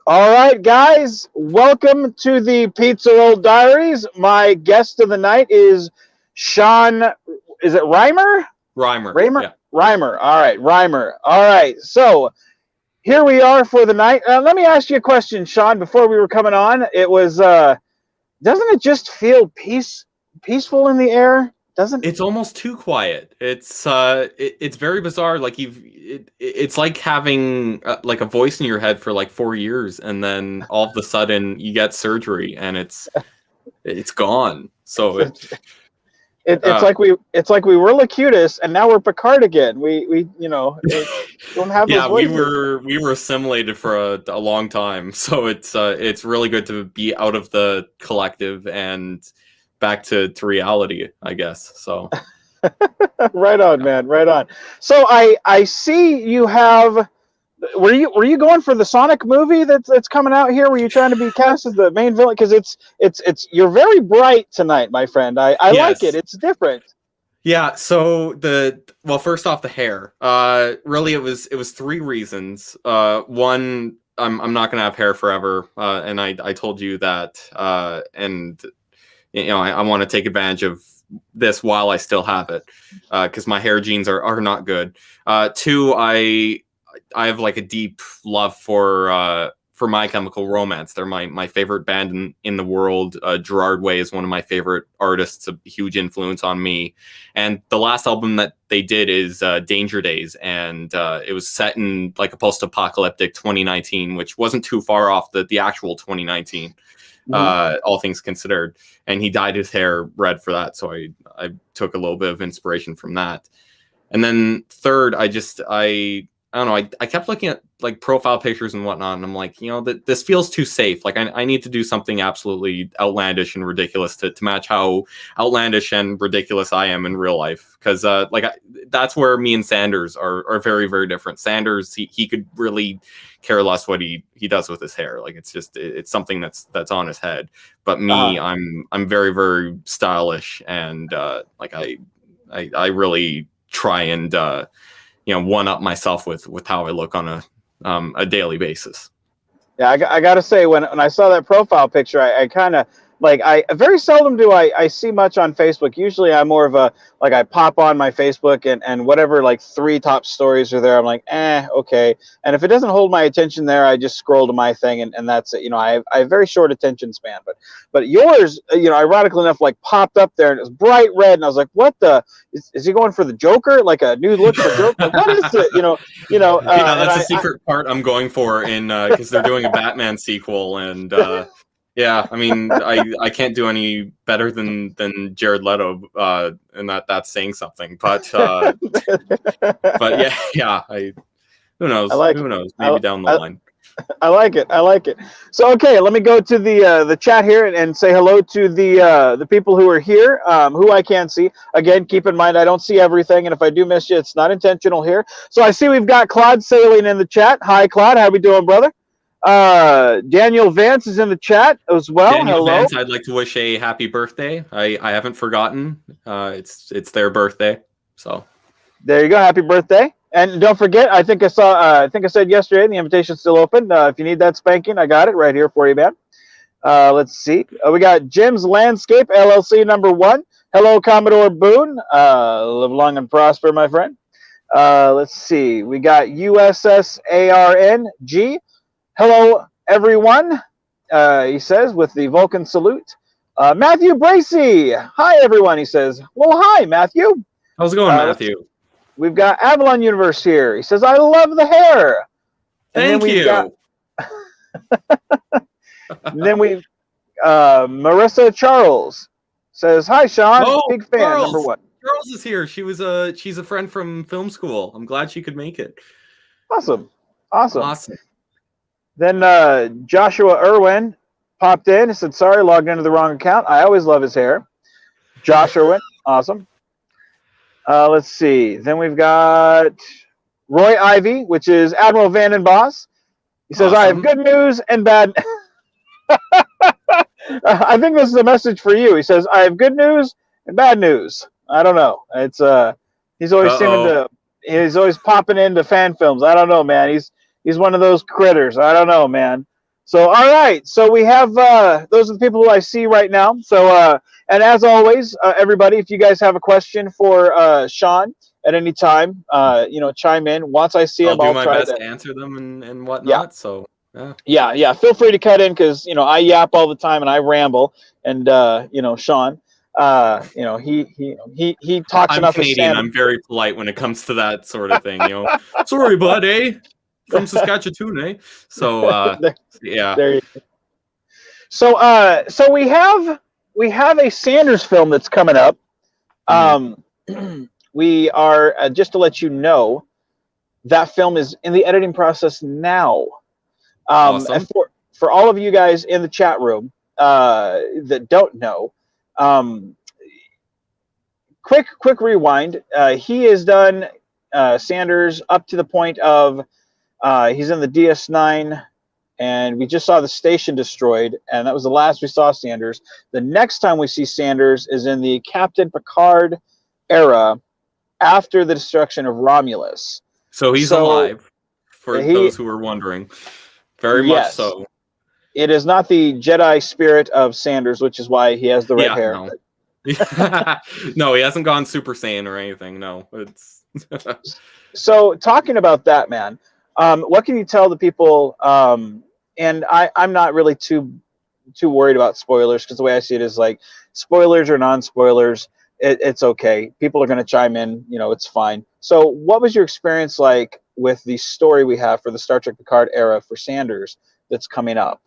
All right, guys, welcome to the Pizza Roll Diaries. My guest of the night is Sean. Is it Reimer? Reimer. Reimer? Yeah. Reimer. All right, Reimer. All right, so here we are for the night. Let me ask you a question, Sean. Before we were coming on, it was doesn't it just feel peaceful in the air? Doesn't It's almost too quiet. It's very bizarre. Like it's like having like a voice in your head for like 4 years, and then all of a sudden you get surgery and it's gone. So it's like we were Locutus and now we're Picard again. We don't have those yeah, voices. we were assimilated for a long time. So it's really good to be out of the collective and back to reality, I guess. So Right on, man. Right on. So I see you have. Were you going for the Sonic movie that's coming out here? Were you trying to be cast as the main villain? Because it's you're very bright tonight, my friend. I like it. yes. It's different. Yeah, so first off, the hair. Really it was three reasons. One, I'm not gonna have hair forever, and I told you that, and I want to take advantage of this while I still have it, because my hair genes are not good. Two, I have like a deep love for My Chemical Romance. They're my favorite band in the world. Gerard Way is one of my favorite artists, a huge influence on me. And the last album that they did is Danger Days, and it was set in like a post-apocalyptic 2019, which wasn't too far off the actual 2019, all things considered. And he dyed his hair red for that, so I took a little bit of inspiration from that. And then third, I don't know. I kept looking at like profile pictures and whatnot, and I'm like, this feels too safe. Like I need to do something absolutely outlandish and ridiculous to match how outlandish and ridiculous I am in real life. Because that's where me and Sanders are very, very different. Sanders, he could really care less what he does with his hair. Like it's something that's on his head. But me, I'm very, very stylish, and I really try and one up myself with how I look on a daily basis. Yeah, I gotta say, when I saw that profile picture, I kind of like, I very seldom do I see much on Facebook. Usually I'm more of a, like, I pop on my Facebook and whatever, like, three top stories are there, I'm like, okay. And if it doesn't hold my attention there, I just scroll to my thing, and that's it. I have very short attention span, but yours, ironically enough, like, popped up there and it was bright red, and I was like, what the is he going for the Joker, like a new look for Joker? Like, what is it? Yeah, that's a secret part I'm going for in because they're doing a Batman sequel, and yeah, I mean, I can't do any better than Jared Leto, and that's saying something. But yeah. Who knows? Who knows? Maybe down the line. I like it. So okay, let me go to the chat here and say hello to the people who are here, who I can see. Again, keep in mind I don't see everything, and if I do miss you, it's not intentional here. So I see we've got Claude Sailing in the chat. Hi, Claude. How we doing, brother? Daniel Vance is in the chat as well. Daniel Hello. Vance, I'd like to wish a happy birthday. I haven't forgotten. It's their birthday, so there you go. Happy birthday. And don't forget, I think I said yesterday, the invitation's still open. If you need that spanking, I got it right here for you, man. Let's see. We got Jim's Landscape LLC #1. Hello, Commodore Boone. Live long and prosper, my friend. Let's see. We got USSARNG. Hello, everyone. He says with the Vulcan salute. Matthew Bracey. Hi, everyone. He says. Well, hi, Matthew. How's it going, Matthew? We've got Avalon Universe here. He says, I love the hair. Thank you. And then we've Marissa Charles says, hi, Sean. Oh, big fan, Charles. #1. Charles is here. She's a friend from film school. I'm glad she could make it. Awesome. Then Joshua Irwin popped in and said, sorry, logged into the wrong account. I always love his hair. Josh Irwin. Awesome. Let's see. Then we've got Roy Ivy, which is Admiral Van Boss. He says, awesome. I have good news and bad. I think this is a message for you. He says, I have good news and bad news. I don't know. It's he's always popping into fan films. I don't know, man. He's one of those critters. I don't know, man. So, all right. So we have those are the people who I see right now. So, and as always, everybody, if you guys have a question for Sean at any time, chime in. Once I see I'll him, do I'll my try best to. to answer them and Yeah, whatnot. So yeah. yeah. Feel free to cut in because I yap all the time and I ramble, and Sean, he talks I'm enough as Canadian. Sanders. I'm very polite when it comes to that sort of thing. Sorry, bud, eh? From Saskatchewan, eh? So there, yeah. there you go. So we have a Sanders film that's coming up. Mhm. Um, we are just to let you know that film is in the editing process now. And Awesome. for all of you guys in the chat room that don't know, um, quick rewind. He has done Sanders up to the point of he's in the DS9, and we just saw the station destroyed, and that was the last we saw Sanders. The next time we see Sanders is in the Captain Picard era after the destruction of Romulus. So he's So alive, for he, those who are wondering. Very much yes, so. it is not the Jedi spirit of Sanders, which is why he has the red Yeah, hair. no. No, he hasn't gone Super Saiyan or anything. No, it's So talking about that, man, what can you tell the people? And I'm not really too worried about spoilers because the way I see it is like spoilers or non-spoilers, it's okay. People are going to chime in, it's fine. So what was your experience like with the story we have for the Star Trek Picard era for Sanders that's coming up?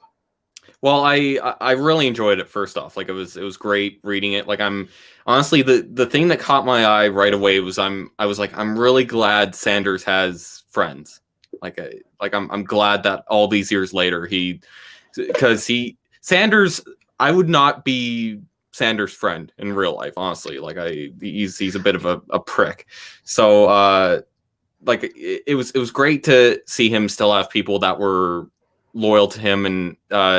well, I really enjoyed it. First off, like it was great reading it. Like I'm honestly the thing that caught my eye right away was I was like I'm really glad Sanders has friends. I'm glad that all these years later because Sanders, I would not be Sanders' friend in real life, honestly. Like he's a bit of a prick. So like it was great to see him still have people that were loyal to him and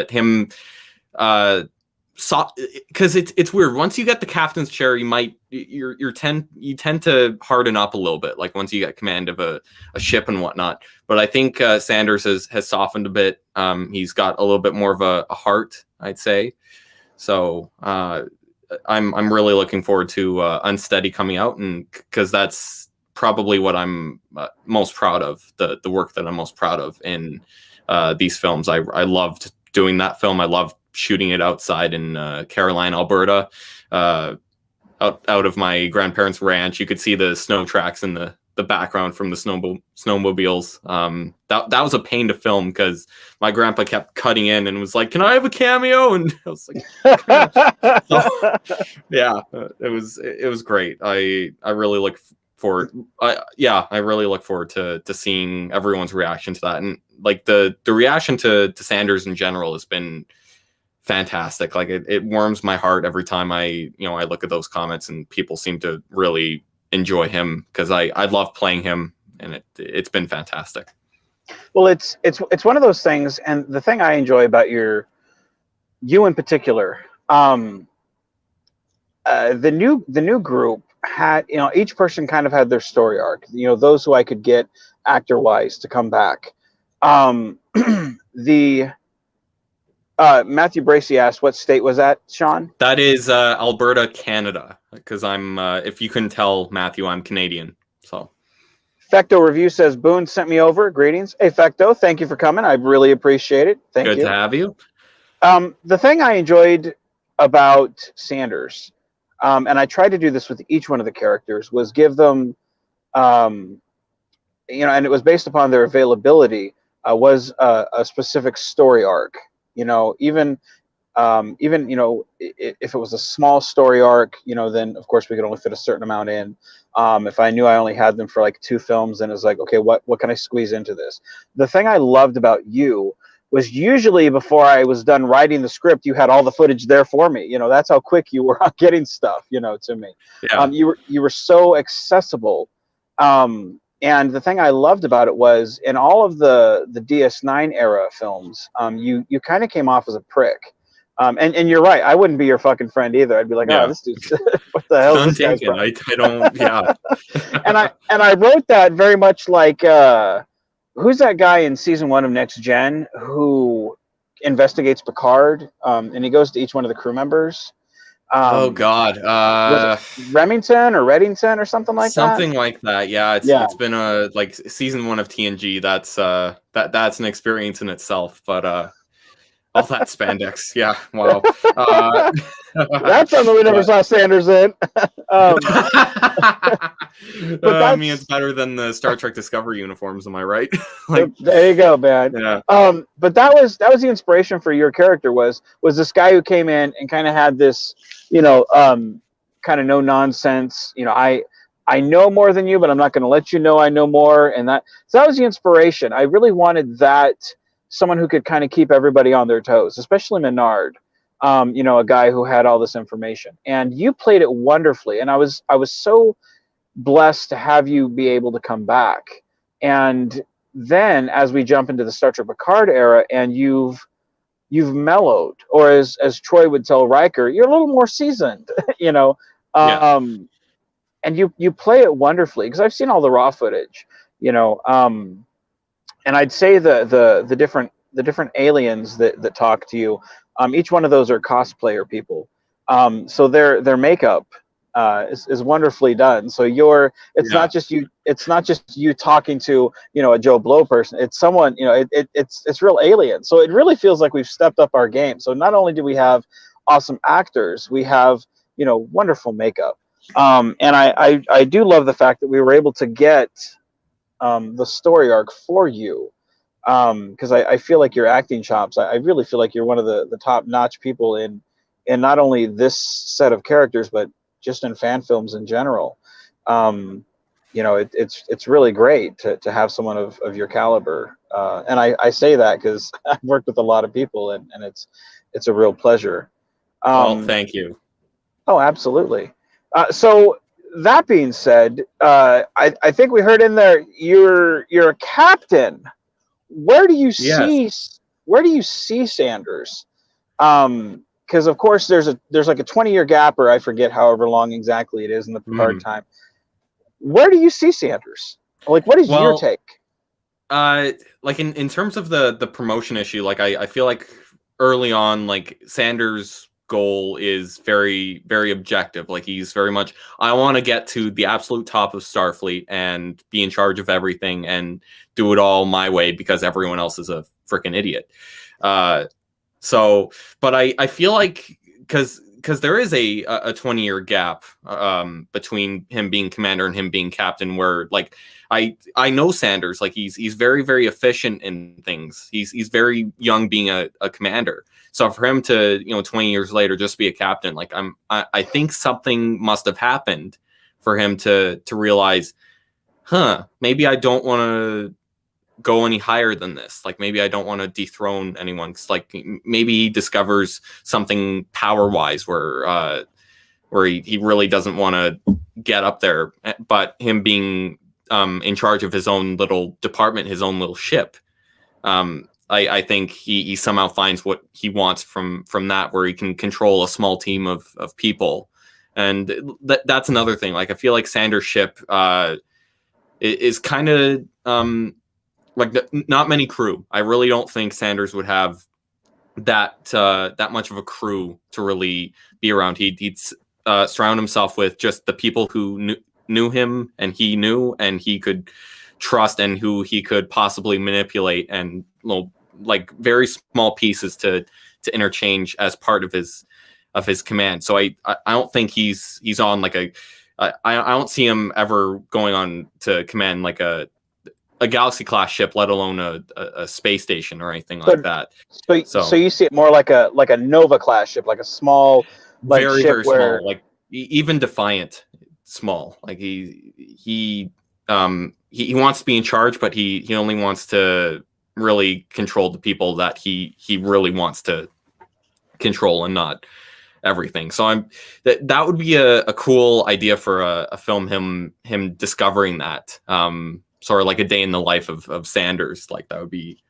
him saw because it's weird. Once you get the captain's chair, you tend to harden up a little bit, like once you get command of a ship and whatnot. But I think Sanders has softened a bit. He's got a little bit more of a heart, I'd say. So I'm really looking forward to Unsteady coming out, and because that's probably what I'm most proud of, the work that I'm most proud of in these films. I loved doing that film. I loved shooting it outside in Caroline, Alberta, out of my grandparents' ranch. You could see the snow tracks in the background from the snowmobiles. That was a pain to film because my grandpa kept cutting in and was like, "Can I have a cameo?" And I was like, so, "Yeah, it was great." I really look forward. I really look forward to seeing everyone's reaction to that, and like the reaction to Sanders in general has been fantastic. Like it warms my heart every time I look at those comments, and people seem to really enjoy him because I love playing him, and it's been fantastic. Well, it's one of those things, and the thing I enjoy about you in particular, the new group had, each person kind of had their story arc. Those who I could get actor wise to come back. The Matthew Bracey asked, "What state was that, Sean?" That is Alberta, Canada, because I'm if you couldn't tell, Matthew, I'm Canadian. So Fecto Review says, "Boone sent me over. Greetings." Hey, Fecto, thank you for coming. I really appreciate it. Thank good you. to have you. The thing I enjoyed about Sanders, and I tried to do this with each one of the characters, was give them, and it was based upon their availability, was a specific story arc. Even if it was a small story arc, then of course we could only fit a certain amount in. If I knew I only had them for like 2 films, then it's like, okay, what can I squeeze into this? The thing I loved about you was usually before I was done writing the script, you had all the footage there for me. That's how quick you were on getting stuff, to me. Yeah. You were so accessible. And the thing I loved about it was in all of the DS9 era films, you kind of came off as a prick. And you're right. I wouldn't be your fucking friend either. I'd be like, Yeah. oh, this dude's what the hell is this guy's Taken. from? I don't. Yeah. and I wrote that very much like who's that guy in season 1 of Next Gen who investigates Picard, and he goes to each one of the crew members. Oh Um, God. was it Remington or Reddington or something like that? Something like that. Yeah, Yeah. it's been a like season 1 of TNG. That's that's an experience in itself. But all that spandex. Yeah. Wow. That's something we never saw Sanders in. But I mean, it's better than the Star Trek Discovery uniforms. Am I right? Like, there you go, man. yeah. But that was the inspiration for your character was this guy who came in and kind of had this, kind of no nonsense. I know more than you, but I'm not going to let you know I know more. And that was the inspiration. I really wanted that someone who could kind of keep everybody on their toes, especially Menard. A guy who had all this information, and you played it wonderfully. And I was so blessed to have you be able to come back. And then as we jump into the Star Trek Picard era, and you've mellowed, or as Troy would tell Riker, you're a little more seasoned, Yeah. And you play it wonderfully, because I've seen all the raw footage, and I'd say the different aliens that talk to you, each one of those are cosplayer people, so their makeup is wonderfully done. So it's not just you talking to a Joe Blow person. It's someone, it's real alien. So it really feels like we've stepped up our game. So not only do we have awesome actors, we have wonderful makeup, and I do love the fact that we were able to get the story arc for you, because I feel like your acting chops, I really feel like you're one of the top notch people in not only this set of characters, but just in fan films in general. It's really great to have someone of your caliber, and I say that because I've worked with a lot of people, and it's a real pleasure. Well, thank you. Oh, absolutely. So that being said, I think we heard in there you're a captain. Where do you see Sanders? Because of course there's like a 20-year gap, or I forget however long exactly it is in the Picard time. Where do you see Sanders? Like, what is your take? Like in terms of the promotion issue, like I feel like early on, like Sanders' goal is very, very objective. Like he's very much, I want to get to the absolute top of Starfleet and be in charge of everything and do it all my way because everyone else is a freaking idiot. But I feel like because there is a 20-year gap between him being commander and him being captain, where like I know Sanders, like he's very, very efficient in things. He's very young being a commander. So for him to 20 years later just be a captain, like I think something must have happened for him to realize, maybe I don't want to go any higher than this. Like maybe I don't want to dethrone anyone. Like maybe he discovers something power wise where he really doesn't want to get up there, but him being in charge of his own little department, his own little ship. I think he somehow finds what he wants from that, where he can control a small team of people. And that's another thing. Like I feel like Sanders' ship is kind of like not many crew. I really don't think Sanders would have that much of a crew to really be around. He'd surround himself with just the people who knew him and he knew and he could trust, and who he could possibly manipulate, and like very small pieces to interchange as part of his command. So I don't think he's on like I don't see him ever going on to command like a Galaxy class ship, let alone a space station or anything like that. So you see it more like a Nova class ship, like a small, like very, ship very small, like even Defiant small. Like he wants to be in charge, but he only wants to really control the people that he really wants to control, and not everything. So that would be a cool idea for a film, him discovering that. Sort of like a day in the life of Sanders. Like that would be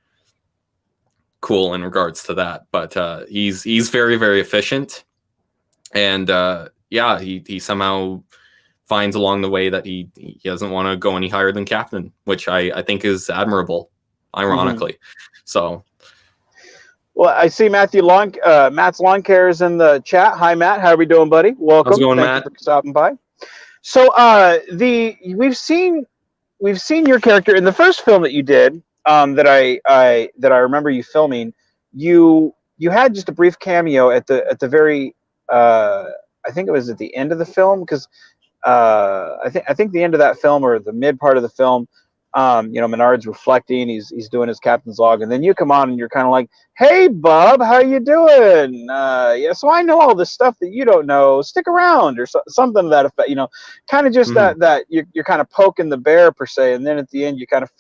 cool in regards to that. But he's very, very efficient, and he somehow finds along the way that he doesn't want to go any higher than captain, which I think is admirable, ironically. So Well, I see Matt's Lawn Care is in the chat. Hi, Matt. How are we doing, buddy? How's it Welcome. going, Thank you Matt? for stopping by. So, the we've seen your character in the first film that you did. That I remember you filming. You had just a brief cameo at the very. I think it was at the end of the film because I think the end of that film or the mid part of the film, Menard's reflecting, he's doing his captain's log, and then you come on and you're kind of like, "Hey, Bub, how you doing? Yeah, so I know all this stuff that you don't know. Stick around," or something to that effect. Kind of just that you're kind of poking the bear per se, and then at the end you kind of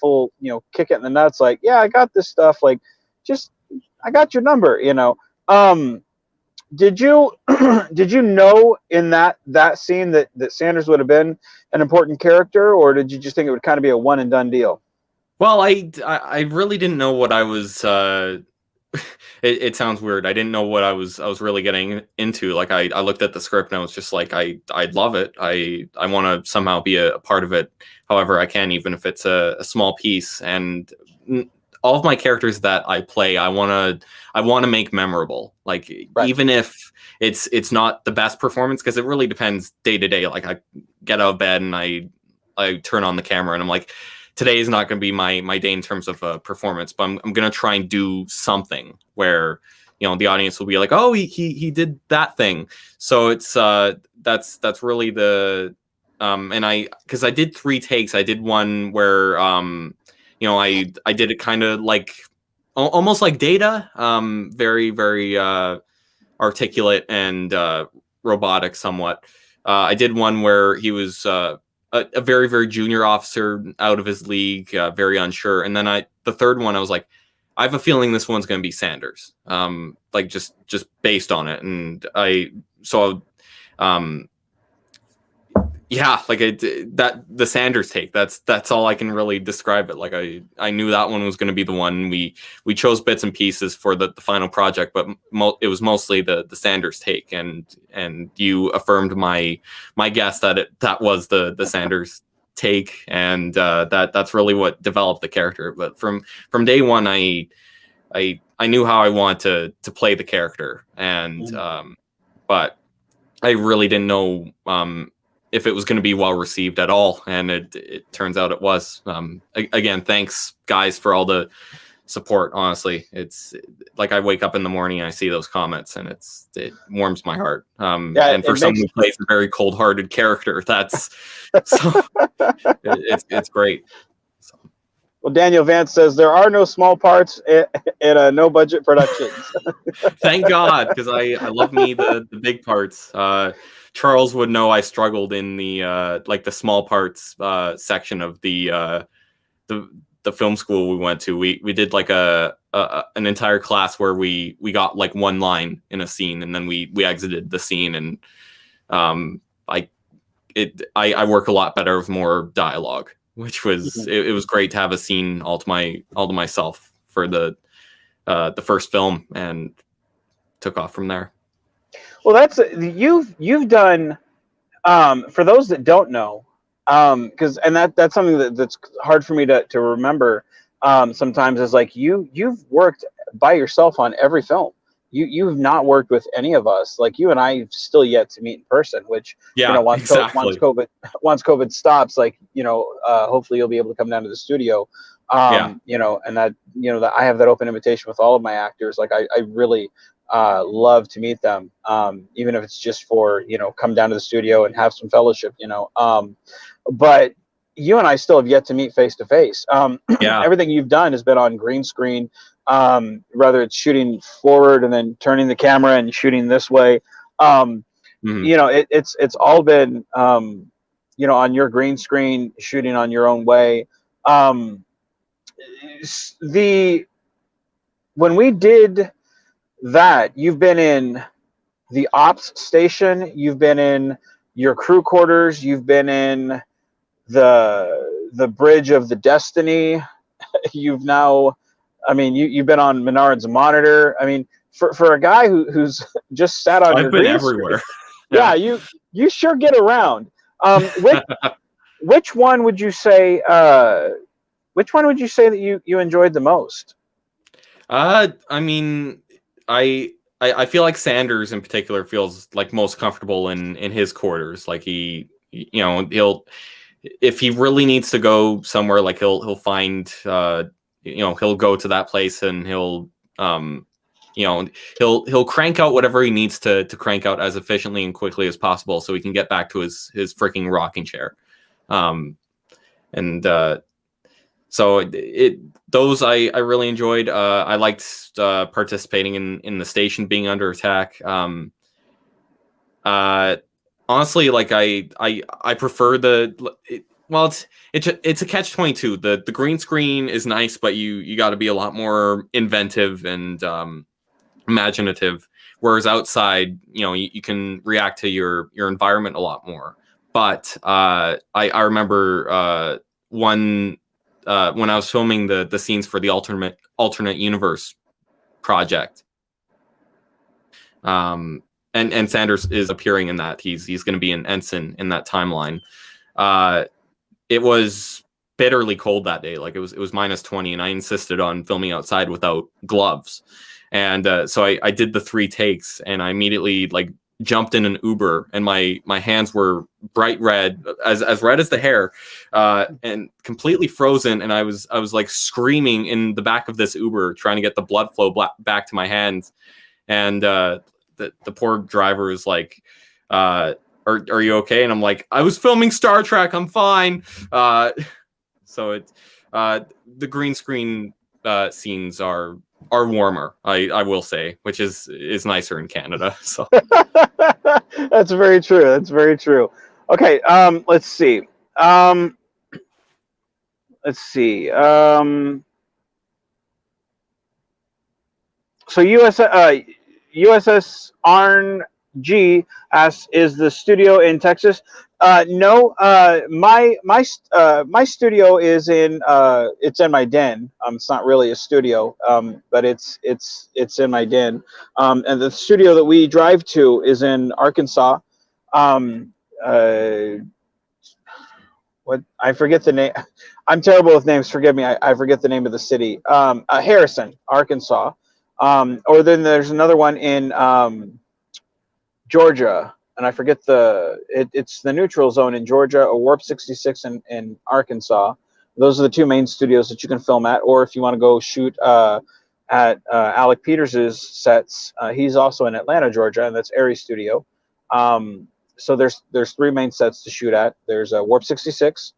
kick it in the nuts, like, "Yeah, I got this stuff. Like, just I got your number." Did you did you know in that scene that Sanders would have been an important character, or did you just think it would kind of be a one and done deal? Well, I really didn't know what I was. It sounds weird. I didn't know what I was really getting into. Like I looked at the script and I was just like, I love it. I want to somehow be a part of it. However, I can, even if it's a small piece. And all of my characters that I play, I want to make memorable. Like Right. even if it's not the best performance, because it really depends day to day. Like I get out of bed and I turn on the camera and I'm like, today is not going to be my day in terms of performance, but I'm going to try and do something where, the audience will be like, oh, he did that thing. So it's that's really the and because I did 3 takes. I did one where I did it kind of like almost like Data, very very articulate and robotic somewhat. I did one where he was a very very junior officer, out of his league, very unsure. And then the third one, I was like, I have a feeling this one's going to be Sanders, like just based on it. And yeah, like that the Sanders take. That's all I can really describe it. Like I knew that one was going to be the one. We chose bits and pieces for the final project, but it was mostly the Sanders take. And you affirmed my guess that that was the Sanders take, and that's really what developed the character. But from day one, I knew how I wanted to play the character, and but I really didn't know if it was going to be well received at all, and it turns out it was. Again, thanks guys for all the support. Honestly, it's like I wake up in the morning and I see those comments, and it warms my heart. And for someone who plays a very cold-hearted character, that's so it's great. So. Well, Daniel Vance says there are no small parts in no budget productions. Thank God, because I love me the big parts. Charles would know I struggled in the like the small parts section of the film school we went to. We did like an entire class where we got like one line in a scene, and then we exited the scene. And I work a lot better with more dialogue, which was it was great to have a scene all to myself for the first film, and took off from there. Well, that's you've done for those that don't know, because that's something that's hard for me to remember sometimes, is like you've worked by yourself on every film. You've not worked with any of us. Like you and I have still yet to meet in person, which once COVID stops, like hopefully you'll be able to come down to the studio. And that that I have that open invitation with all of my actors. Like I really love to meet them, even if it's just for come down to the studio and have some fellowship. But you and I still have yet to meet face to face. Everything you've done has been on green screen, whether it's shooting forward and then turning the camera and shooting this way. It's all been on your green screen, shooting on your own way. When we did that, you've been in the ops station, you've been in your crew quarters, you've been in the bridge of the Destiny. You've now, you've been on Menard's monitor. I mean, for a guy who's just sat on your green screen. I've been everywhere. Yeah, you sure get around. Which one would you say? Which one would you say that you enjoyed the most? I feel like Sanders in particular feels like most comfortable in his quarters. Like he'll if he really needs to go somewhere, like he'll find he'll go to that place and he'll crank out whatever he needs to crank out as efficiently and quickly as possible so he can get back to his freaking rocking chair. And so those I really enjoyed. I liked participating in the station being under attack. Honestly, like I prefer it's a catch-22. The green screen is nice, but you got to be a lot more inventive and imaginative. Whereas outside, you can react to your environment a lot more. But I remember when I was filming the scenes for the alternate universe project. And Sanders is appearing in that. He's going to be an ensign in that timeline. It was bitterly cold that day. Like it was -20, and I insisted on filming outside without gloves. And so I did the 3 takes, and I immediately like jumped in an Uber, and my hands were bright red, as red as the hair, and completely frozen. And I was like screaming in the back of this Uber, trying to get the blood flow back to my hands. And the poor driver is like, are you okay? And I'm like, I was filming Star Trek, I'm fine. So it's the green screen scenes are warmer, I will say, which is nicer in Canada. So That's very true. That's very true. Okay, let's see. Let's see. So USS Arn G asks, is the studio in Texas? No, my studio is in it's in my den. It's not really a studio, but it's in my den. And the studio that we drive to is in Arkansas. What, I forget the name. I'm terrible with names. Forgive me. I forget the name of the city. Harrison, Arkansas. Or then there's another one in Georgia, and I forget it's the neutral zone in Georgia, or Warp 66 in Arkansas. Those are the 2 main studios that you can film at. Or if you want to go shoot at Alec Peters's sets, he's also in Atlanta, Georgia, and that's Aries Studio. So there's 3 main sets to shoot at. There's Warp 66,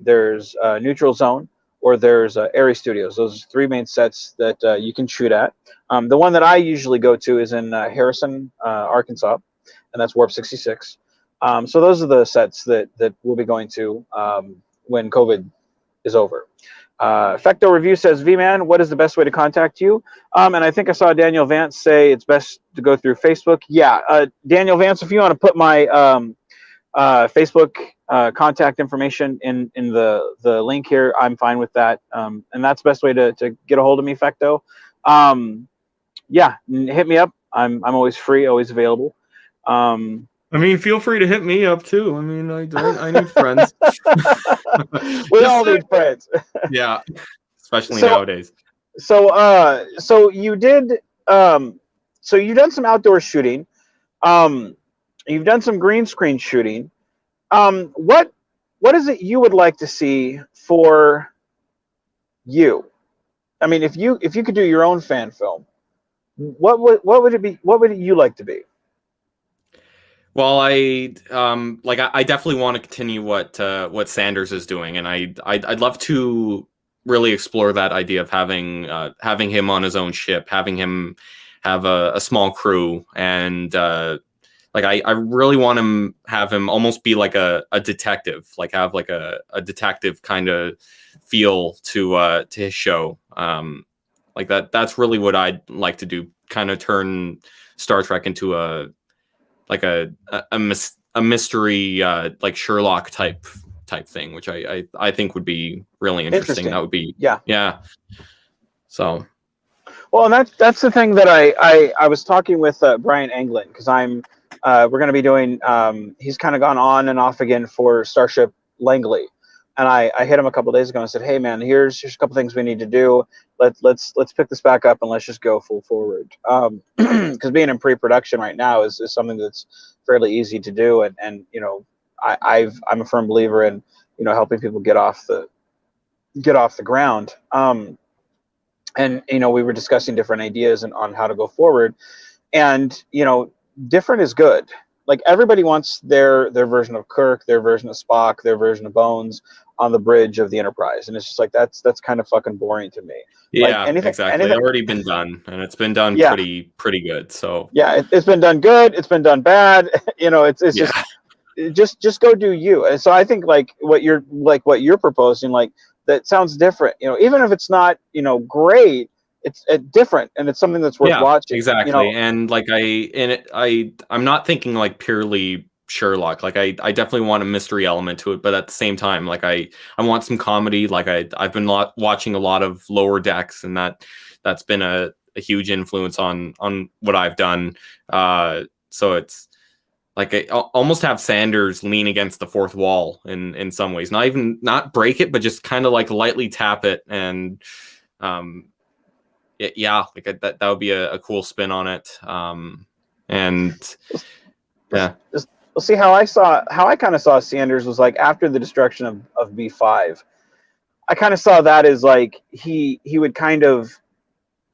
there's Neutral Zone, or there's Aries Studios. Those are 3 main sets that you can shoot at. The one that I usually go to is in Harrison, Arkansas, and that's Warp 66. So those are the sets that we'll be going to when COVID is over. Fecto Review says, Vman, what is the best way to contact you? And I think I saw Daniel Vance say it's best to go through Facebook. Yeah, Daniel Vance, if you want to put my Facebook contact information in the link here, I'm fine with that. And that's the best way to get a hold of me, Fecto. Yeah, hit me up. I'm always free, always available. I mean, feel free to hit me up too. I mean, I need friends. We all need friends. Yeah, especially nowadays. So you did. So you've done some outdoor shooting. You've done some green screen shooting. What is it you would like to see for you? I mean, if you could do your own fan film, what would it be? What would you like to be? Well, I definitely want to continue what Sanders is doing, and I'd love to really explore that idea of having him on his own ship, having him have a small crew, and I really want him have him almost be like a detective, like have like a detective kind of feel to his show. Like that's really what I'd like to do, kind of turn Star Trek into a mystery, like Sherlock type thing, which I think would be really interesting. That would be yeah. So, well, and that's the thing that I was talking with Brian Anglin, because we're going to be doing. He's kind of gone on and off again for Starship Langley, And I hit him a couple of days ago and said, hey man, here's a couple things we need to do. Let's pick this back up and let's just go full forward. Because being in pre-production right now is something that's fairly easy to do, and you know, I'm a firm believer in, you know, helping people get off the ground. And you know, we were discussing different ideas and on how to go forward, and you know, different is good. Like everybody wants their version of Kirk, their version of Spock, their version of Bones on the bridge of the Enterprise, and it's just like that's kind of fucking boring to me. Like Yeah, exactly. It's already been done, and it's been done yeah, pretty good. So yeah, it's been done good, it's been done bad. You know, it's yeah, just go do you. And so I think like what you're proposing, like that sounds different. You know, even if it's not, you know, great, it's different, and it's something that's worth yeah, watching. You exactly. know, And like I'm not thinking like purely Sherlock. Like I definitely want a mystery element to it, but at the same time, like I want some comedy. Like I've been watching a lot of Lower Decks, and that's been a huge influence on what I've done. So it's like I almost have Sanders lean against the fourth wall in some ways. Not break it, but just kind of like lightly tap it, and yeah, like that would be a cool spin on it. And yeah, well, see how I kind of saw Sanders was like after the destruction of B5. I kind of saw that as like he would kind of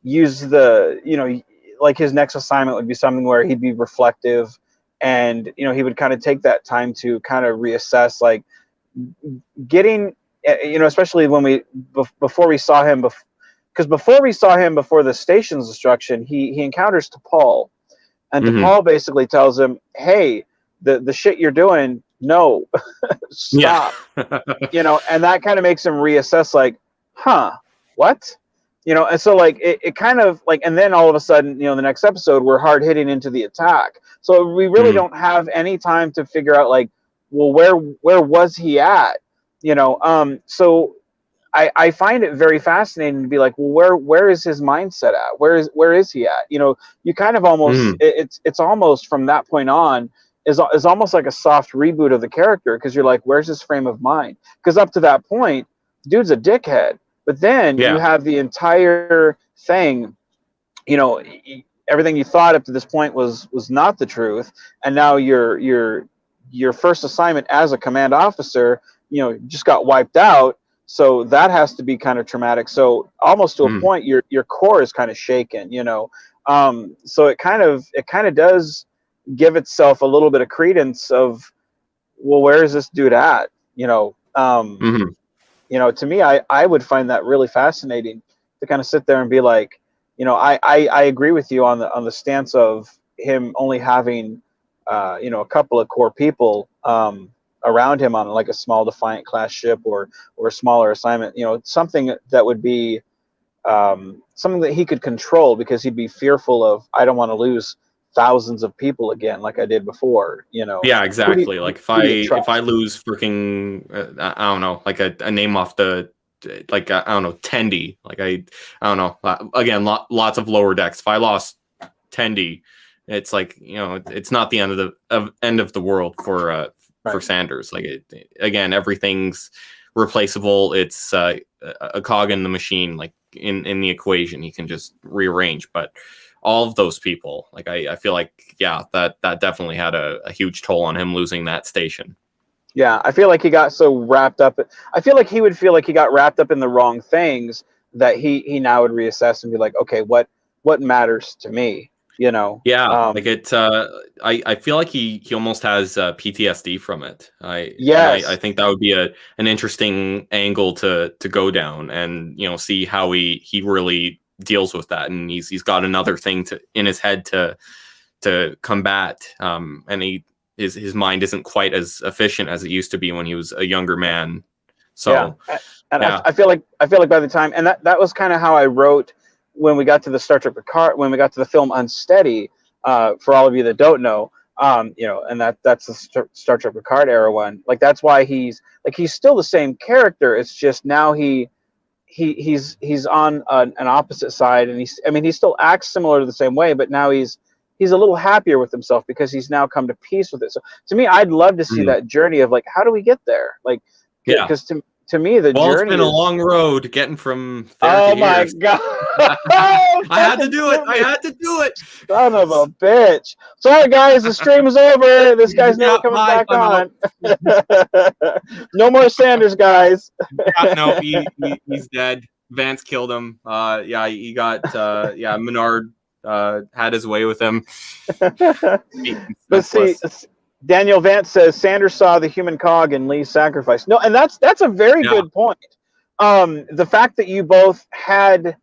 use the, you know, like his next assignment would be something where he'd be reflective, and you know, he would kind of take that time to kind of reassess, like getting, you know, especially when before we saw him because before we saw him before the station's destruction, he encounters T'Pol, and mm-hmm. T'Pol basically tells him, hey, the shit you're doing, no, stop. Yeah. You know, and that kind of makes him reassess, like, huh, what? You know, and so like it kind of like, and then all of a sudden, you know, the next episode we're hard hitting into the attack, so we really don't have any time to figure out like, well, where was he at? You know, so I find it very fascinating to be like, well, where is his mindset at? Where is he at? You know, you kind of almost it's almost from that point on is almost like a soft reboot of the character, because you're like, where's his frame of mind? Because up to that point, dude's a dickhead, but then you have the entire thing, you know, everything you thought up to this point was not the truth, and now your first assignment as a command officer, you know, just got wiped out. So that has to be kind of traumatic. So almost to a point, your core is kind of shaken, you know. So it kind of does give itself a little bit of credence of, well, where is this dude at? You know, you know, to me, I would find that really fascinating to kind of sit there and be like, you know, I agree with you on the stance of him only having, you know, a couple of core people around him on like a small Defiant class ship or a smaller assignment, you know, something that would be something that he could control, because he'd be fearful of, I don't want to lose thousands of people again like I did before, you know. Yeah, exactly. Like if I trust? lose freaking I don't know, like a name off the, like I don't know, Tendi, like I don't know, again, lots of Lower Decks. If I lost Tendi, it's like, you know, it's not the end of the world for Sanders. Like again, everything's replaceable. It's a cog in the machine, like in the equation. He can just rearrange, but all of those people, like I feel like, yeah, that definitely had a huge toll on him losing that station. Yeah, I feel like he got so wrapped up. I feel like he would feel like he got wrapped up in the wrong things, that he now would reassess and be like, okay, what matters to me? You know? Yeah, like it. I feel like he almost has PTSD from it. I think that would be an interesting angle to go down, and you know, see how he really deals with that, and he's got another thing in his head to combat, and his mind isn't quite as efficient as it used to be when he was a younger man. So yeah, and yeah. I feel like by the time, and that was kind of how I wrote when we got to the Star Trek Picard, when we got to the film Unsteady. For all of you that don't know, you know, and that's the Star Trek Picard era one. Like that's why he's still the same character. It's just now he's on an opposite side, and he still acts similar to the same way, but now he's a little happier with himself because he's now come to peace with it. So to me, I'd love to see that journey of like, how do we get there? Like, Yeah. because to me the Well, it's journey been a is. long road getting from there Oh to my here. god! I had to Fucking do it. shoot I me, had to do it. son of a bitch. Sorry guys, the stream is over. This guy's never Yeah, coming bye. back I'm out. on. No more Sanders, guys. Yeah, no, he's dead. Vance killed him. Yeah, he got. Yeah, Menard had his way with him. But see, Daniel Vance says Sanders saw the human cog in Lee's sacrifice. No, and that's a very good point. The fact that you both had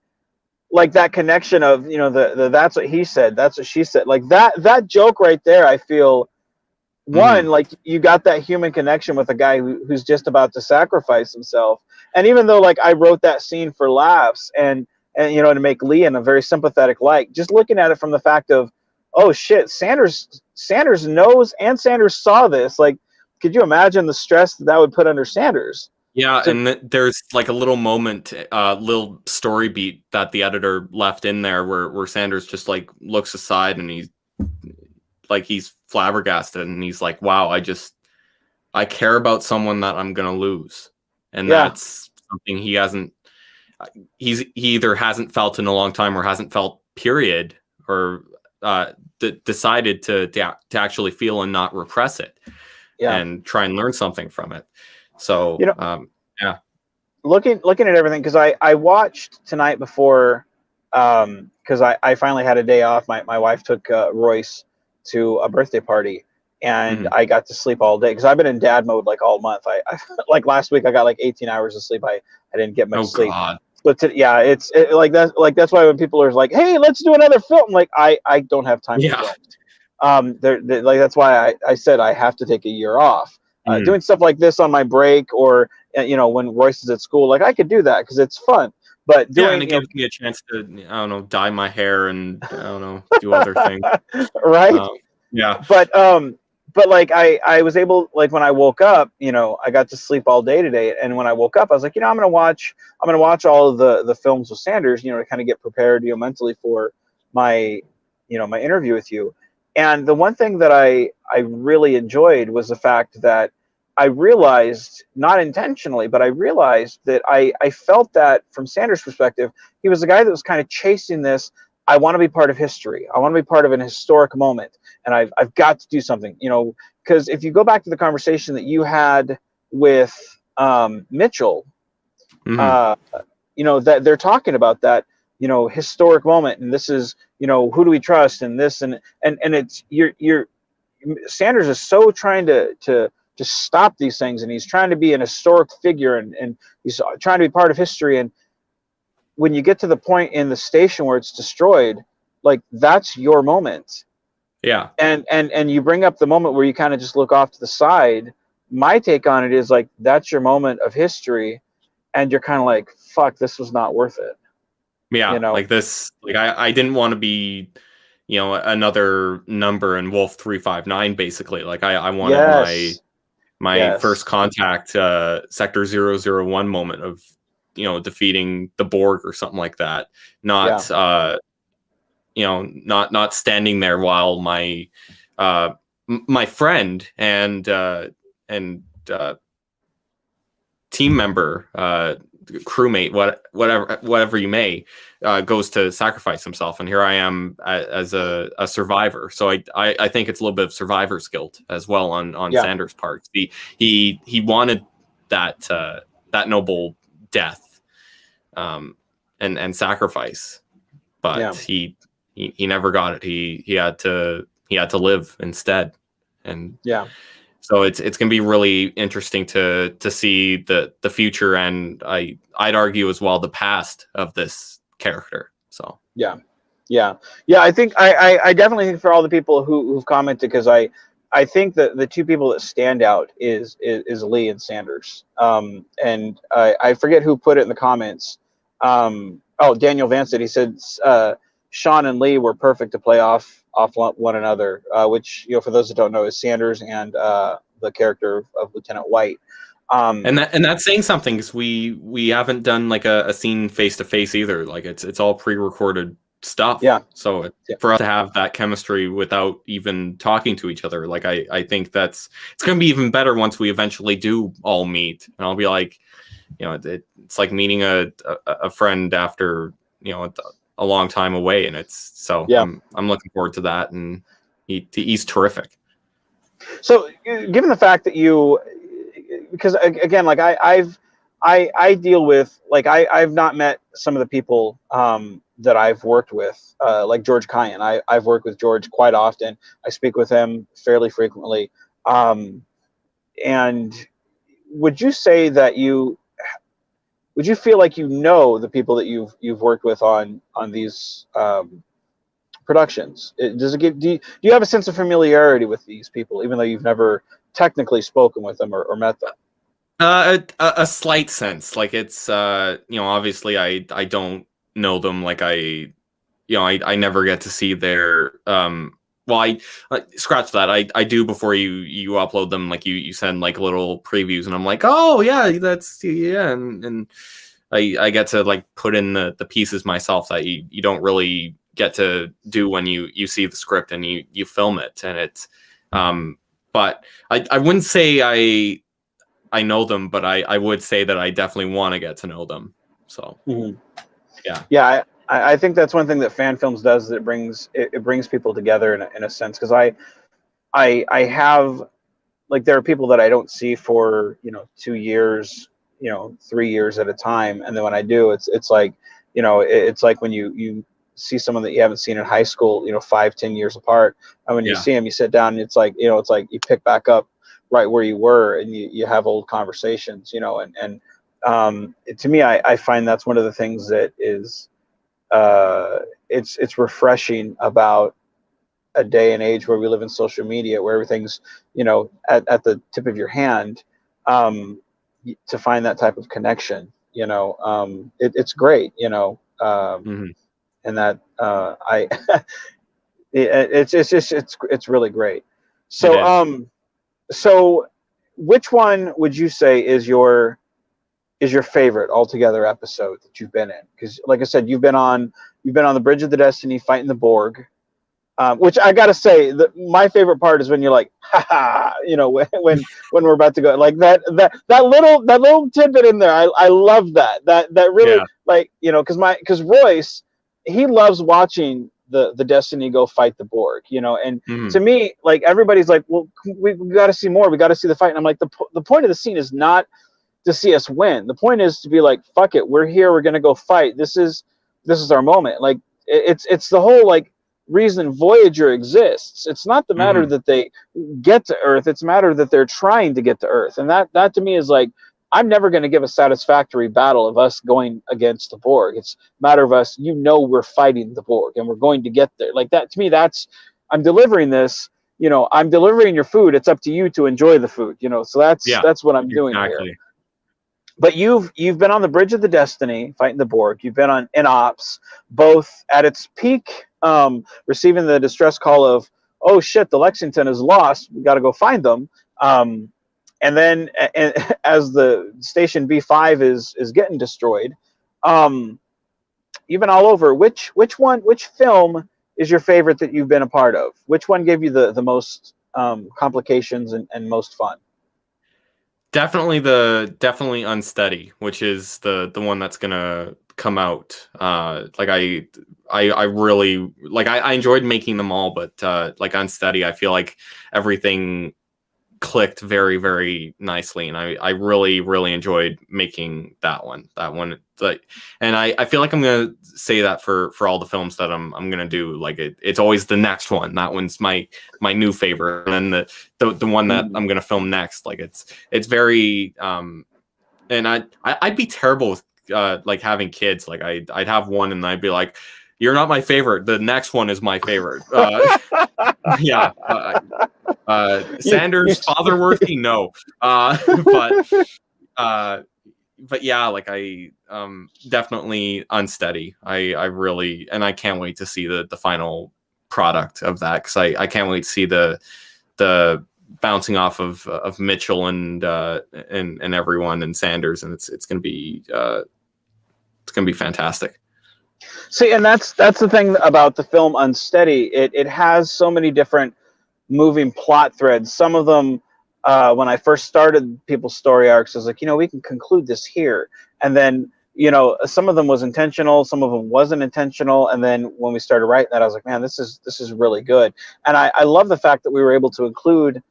like that connection of, you know, the that's what he said, that's what she said, like that joke right there, I feel one, like you got that human connection with a guy who's just about to sacrifice himself. And even though like I wrote that scene for laughs and you know, to make Lee in a very sympathetic light, just looking at it from the fact of, oh shit, Sanders knows and Sanders saw this. Like, could you imagine the stress that would put under Sanders? Yeah, and there's like a little moment, little story beat that the editor left in there where Sanders just like looks aside and he's flabbergasted and he's like, wow, I care about someone that I'm gonna lose. And that's something he either hasn't felt in a long time or hasn't felt, period, or decided to actually feel and not repress it and try and learn something from it. So, you know, looking at everything, because I watched tonight before, because I finally had a day off. My wife took Royce to a birthday party, and I got to sleep all day because I've been in dad mode like all month. I like last week I got like 18 hours of sleep. I didn't get much sleep. God. But it's like that's why when people are like, hey, let's do another film, like I don't have time to film. Like that's why I said I have to take a year off. Doing stuff like this on my break, or you know, when Royce is at school, like I could do that because it's fun. But doing, and it gives me a chance to, I don't know, dye my hair and I don't know, do other things. Right? Yeah. But like I was able, like when I woke up, you know, I got to sleep all day today, and when I woke up, I was like, you know, I'm gonna watch all of the films with Sanders, you know, to kind of get prepared, you know, mentally for my, you know, my interview with you. And the one thing that I really enjoyed was the fact that I realized, not intentionally, but I realized that I felt that from Sanders' perspective, he was the guy that was kind of chasing this. I want to be part of history. I want to be part of an historic moment, and I've got to do something, you know, because if you go back to the conversation that you had with Mitchell, you know, that they're talking about that, you know, historic moment, and this is, you know, who do we trust, and this and it's you're Sanders is so trying to stop these things, and he's trying to be an historic figure, and he's trying to be part of history. And when you get to the point in the station where it's destroyed, like that's your moment. Yeah. And you bring up the moment where you kind of just look off to the side. My take on it is like that's your moment of history, and you're kind of like, fuck, this was not worth it. Yeah, you know? like this, like I didn't want to be, you know, another number in Wolf 359. Basically, like I wanted my first contact, Sector 001 moment of, you know, defeating the Borg or something like that. Not you know, not standing there while my my friend and team member, crewmate, whatever you may, goes to sacrifice himself, and here I am as a survivor. So I think it's a little bit of survivor's guilt as well on Sanders' part. He wanted that that noble death, and sacrifice, but he never got it. He had to live instead, and so it's going to be really interesting to see the future, and I'd argue as well the past of this character. So I think I definitely think for all the people who've commented, because I think that the two people that stand out is Lee and Sanders. And I forget who put it in the comments. Daniel Vance did. He said Sean and Lee were perfect to play off one another, which, you know, for those that don't know, is Sanders and the character of Lieutenant White. And that's saying something, because we haven't done like a scene face to face either. Like it's all pre-recorded stuff. Yeah. So Yeah. for us to have that chemistry without even talking to each other, like I think it's going to be even better once we eventually do all meet, and I'll be like, it's like meeting a friend after, a long time away, and Yeah. I'm looking forward to that, and he's terrific. So, given the fact that because again, like I deal with, like I've not met some of the people that I've worked with, like George Kyan. I've worked with George quite often. I speak with him fairly frequently. And would you say that would you feel like the people that you've worked with on these productions? Does it give, do you have a sense of familiarity with these people, even though you've never technically spoken with them or met them? A slight sense, like it's obviously I don't know them, like I never get to see their well, I scratch that. I do before you upload them, like you send like little previews, and I'm like, oh yeah, and I get to like put in the pieces myself that you don't really get to do when you see the script and you film it, and it's but I wouldn't say I know them, but I would say that I definitely want to get to know them. So yeah, I think that's one thing that fan films does, is it brings people together in a sense, because I have, like, there are people that I don't see for 2 years, 3 years at a time, and then when I do, it's like, it's like when you see someone that you haven't seen in high school, 5-10 years apart, and when you see them, you sit down, and it's like you pick back up right where you were, and you have old conversations, and to me, I find that's one of the things that is it's refreshing about a day and age where we live in social media, where everything's at the tip of your hand. To find that type of connection, it's great, and that I it's really great. So so which one would you say is your favorite altogether episode that you've been in? Because, like I said, you've been on the Bridge of the Destiny fighting the Borg, which I gotta say, my favorite part is when you're like, ha ha, when we're about to go, like that little tidbit in there. I love that really, like, because Royce, he loves watching the Destiny go fight the Borg, and to me, like, everybody's like, well, we got to see more, we got to see the fight, and I'm like, the point of the scene is not to see us win. The point is to be like, fuck it, we're here, we're gonna go fight. This is our moment. Like, it's the whole, like, reason Voyager exists. It's not the matter that they get to Earth, it's a matter that they're trying to get to Earth. And that to me is like, I'm never going to give a satisfactory battle of us going against the Borg. It's a matter of us, we're fighting the Borg and we're going to get there. Like, that to me, I'm delivering this, I'm delivering your food. It's up to you to enjoy the food, so that's what I'm doing here. But you've been on the Bridge of the Destiny fighting the Borg. You've been on Ops, both at its peak, receiving the distress call of, oh shit, the Lexington is lost, we got to go find them. And then as the station B5 is getting destroyed, you've been all over. Which film is your favorite that you've been a part of? Which one gave you the most complications and most fun? Definitely Unsteady, which is the one that's gonna come out. Like I really like, I enjoyed making them all, but like Unsteady, I feel like everything clicked very, very nicely, and I really enjoyed making that one. Like, and I feel like I'm gonna say that for all the films that I'm gonna do. Like, it's always the next one. That one's my new favorite, and then the one that I'm gonna film next. Like, it's very and I'd be terrible with like having kids. Like, I'd have one and I'd be like, you're not my favorite, the next one is my favorite. Yeah. Sanders, Fatherworthy, no. But yeah, like, I definitely Unsteady. I really, and I can't wait to see the final product of that, because I can't wait to see the bouncing off of Mitchell and everyone, and Sanders, and it's gonna be fantastic. See, and that's the thing about the film Unsteady. It has so many different moving plot threads. Some of them, when I first started people's story arcs, I was like, we can conclude this here. And then, some of them was intentional, some of them wasn't intentional. And then when we started writing that, I was like, man, this is really good. And I love the fact that we were able to include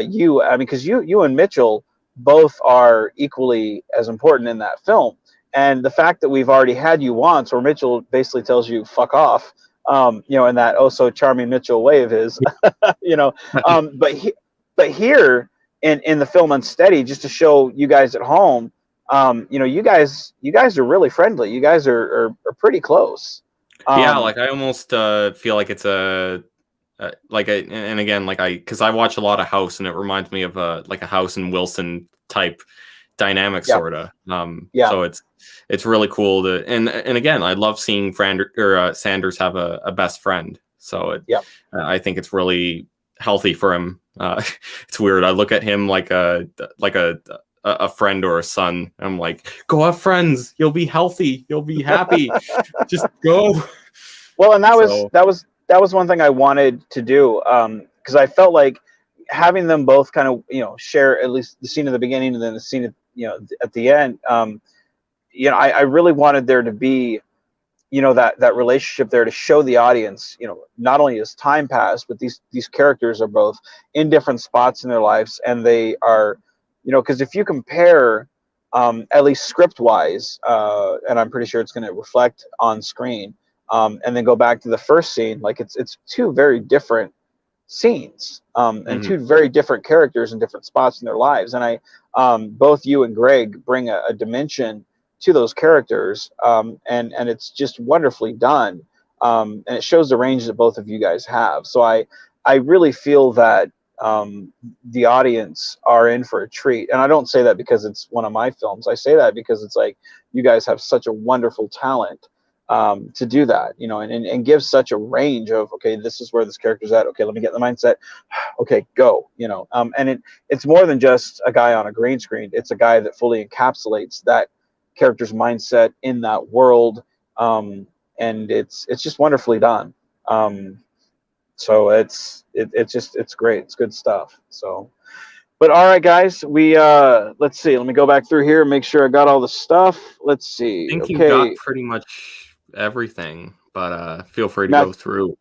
you. I mean, because you and Mitchell both are equally as important in that film. And the fact that we've already had you once, where Mitchell basically tells you "fuck off," in that oh so charming Mitchell way of his, you know. But here in the film Unsteady, just to show you guys at home, you guys are really friendly. You guys are pretty close. Yeah, like I almost feel like it's and again, because I watch a lot of House, and it reminds me of a House and Wilson type dynamic, sort of. So it's really cool to, and again, I love seeing Sanders have a best friend. So I think it's really healthy for him. It's weird. I look at him like a friend or a son. I'm like, go have friends. You'll be healthy. You'll be happy. Just go. Well, and that was one thing I wanted to do, because I felt like having them both kind of share at least the scene at the beginning and then the scene at the end. I really wanted there to be that relationship there to show the audience, not only as time passed, but these characters are both in different spots in their lives, and they are, because if you compare, at least script wise, and I'm pretty sure it's going to reflect on screen, and then go back to the first scene, like it's two very different scenes, and two very different characters in different spots in their lives. And both you and Greg bring a dimension to those characters, and it's just wonderfully done, and it shows the range that both of you guys have. So I really feel that the audience are in for a treat. And I don't say that because it's one of my films. I say that because it's like you guys have such a wonderful talent to do that, and give such a range of, okay, this is where this character's at. Okay, let me get in the mindset. Okay, go, and it's more than just a guy on a green screen. It's a guy that fully encapsulates that character's mindset in that world. And it's just wonderfully done. So it's great. It's good stuff. So, but all right, guys, we let's see. Let me go back through here and make sure I got all the stuff. Let's see. I think you got pretty much everything, but feel free to go through.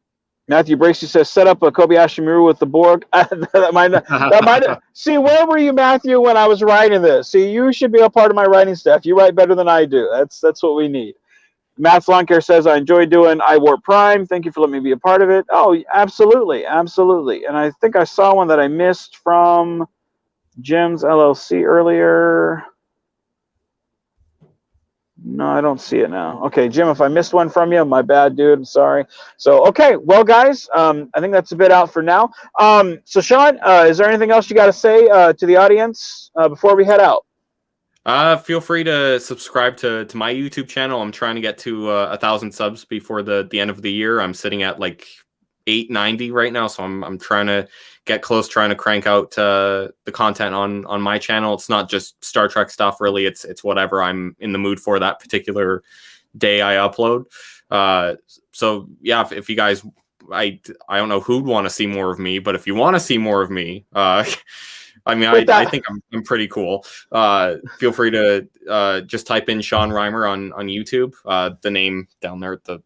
Matthew Bracey says, set up a Kobayashi Maru with the Borg. that might see, where were you, Matthew, when I was writing this? See, you should be a part of my writing staff. You write better than I do. That's what we need. Matt's Lawn Care says, I enjoy doing iWarp Prime. Thank you for letting me be a part of it. Oh, absolutely. Absolutely. And I think I saw one that I missed from Jim's LLC earlier. No, I don't see it now. Okay, Jim, if I missed one from you, my bad, dude. I'm sorry. So, okay, well, guys, I think that's a bit out for now. So, Sean, is there anything else you got to say to the audience before we head out? Feel free to subscribe to my YouTube channel. I'm trying to get to 1,000 subs before the end of the year. I'm sitting at like 890 right now, so I'm trying to get close, trying to crank out the content on my channel. It's not just Star Trek stuff, really. It's whatever I'm in the mood for that particular day I upload. So yeah, if you guys, I don't know who'd want to see more of me, but if you want to see more of me, I mean, I think I'm pretty cool. Feel free to just type in Sean Reimer on YouTube. The name down there at the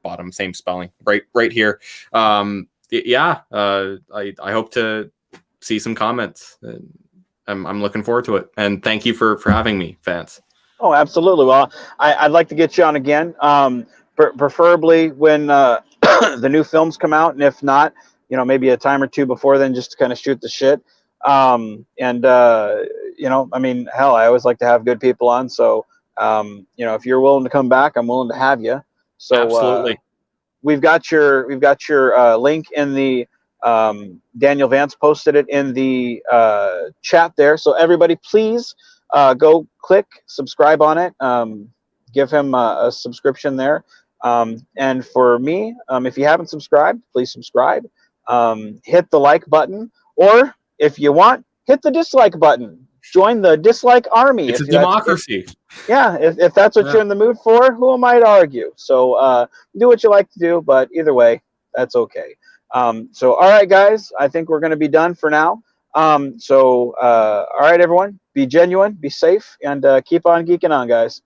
bottom, same spelling, right here. I hope to see some comments. I'm looking forward to it, and thank you for having me, Vance. Oh, absolutely. Well, I'd like to get you on again, preferably when the new films come out, and if not, maybe a time or two before then, just to kind of shoot the shit. I mean, hell, I always like to have good people on. So, if you're willing to come back, I'm willing to have you. So, absolutely. We've got your link in the Daniel Vance posted it in the chat there. So everybody, please go click subscribe on it. Give him a subscription there. And for me, if you haven't subscribed, please subscribe. Hit the like button, or if you want, hit the dislike button. join the dislike army. It's a If that's democracy. yeah, if that's what you're in the mood for, who am I to argue? So do what you like to do, but either way, that's okay. So all right, guys, I think we're going to be done for now. All right, everyone, be genuine, be safe, and keep on geeking on, guys.